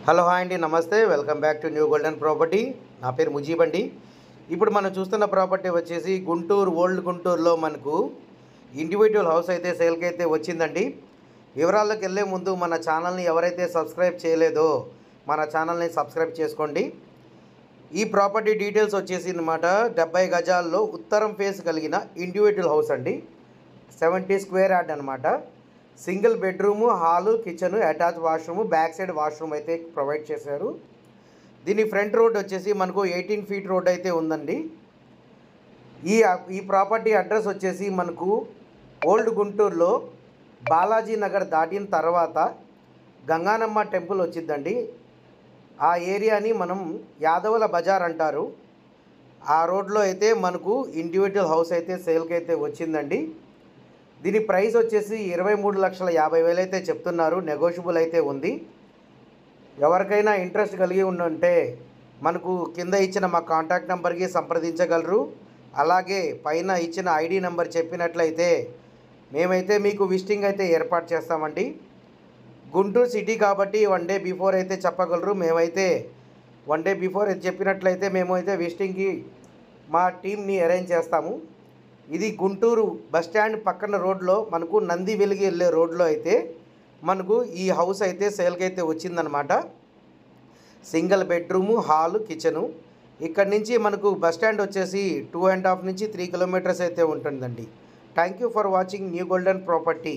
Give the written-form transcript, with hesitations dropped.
Hello hi అండి, నమస్తే. Welcome back to new golden property. నా పేరు ముజీబ్ అండి. ఇప్పుడు మనం చూస్తున్న ప్రాపర్టీ వచ్చేసి గుంటూరు, ఓల్డ్ గుంటూరులో మనకు ఇండివిజువల్ హౌస్ అయితే సేల్కి అయితే వచ్చిందండి. వివరాల్లోకి వెళ్ళే ముందు మన ఛానల్ని ఎవరైతే సబ్స్క్రైబ్ చేయలేదో మన ఛానల్ని సబ్స్క్రైబ్ చేసుకోండి. ఈ ప్రాపర్టీ డీటెయిల్స్ వచ్చేసి అన్నమాట 70 గజాల్లో ఉత్తరం ఫేస్ కలిగిన ఇండివిజువల్ హౌస్ అండి. 70 స్క్వేర్ యార్డ్ అనమాట. Single bedroom, hall, kitchen, attach washroom, back side washroom అయితే ప్రొవైడ్ చేశారు. దీని ఫ్రంట్ రోడ్ వచ్చేసి మనకు 18 ఫీట్ రోడ్ అయితే ఉందండి. ఈ ప్రాపర్టీ అడ్రస్ వచ్చేసి మనకు ఓల్డ్ గుంటూరులో బాలాజీ నగర్ దాటిన తర్వాత గంగానమ్మ టెంపుల్ వచ్చిందండి. ఆ ఏరియాని మనం యాదవుల బజార్ అంటారు. ఆ రోడ్లో అయితే మనకు ఇండివిజువల్ హౌస్ అయితే సేల్కి అయితే వచ్చిందండి. దీని ప్రైస్ వచ్చేసి 23,50,000 అయితే చెప్తున్నారు. నెగోషియబుల్ అయితే ఉంది. ఎవరికైనా ఇంట్రెస్ట్ కలిగి ఉంటే మనకు కింద ఇచ్చిన మా కాంటాక్ట్ నెంబర్కి సంప్రదించగలరు. అలాగే పైన ఇచ్చిన ఐడి నెంబర్ చెప్పినట్లయితే మేమైతే మీకు విజిటింగ్ అయితే ఏర్పాటు చేస్తామండి. గుంటూరు సిటీ కాబట్టి 1 డే బిఫోర్ అయితే చెప్పగలరు. మేమైతే 1 డే బిఫోర్ చెప్పినట్లయితే మేము అయితే విజిటింగ్కి మా టీంని అరేంజ్ చేస్తాము. ఇది గుంటూరు బస్టాండ్ పక్కన రోడ్లో మనకు నంది వెలిగి వెళ్ళే రోడ్లో అయితే మనకు ఈ హౌస్ అయితే సేల్కి అయితే వచ్చిందనమాట. Single bedroom, hall, kitchen. ఇక్కడి నుంచి మనకు బస్టాండ్ వచ్చేసి 2.5 నుంచి 3 కిలోమీటర్స్ అయితే ఉంటుందండి. Thank you for watching new golden property.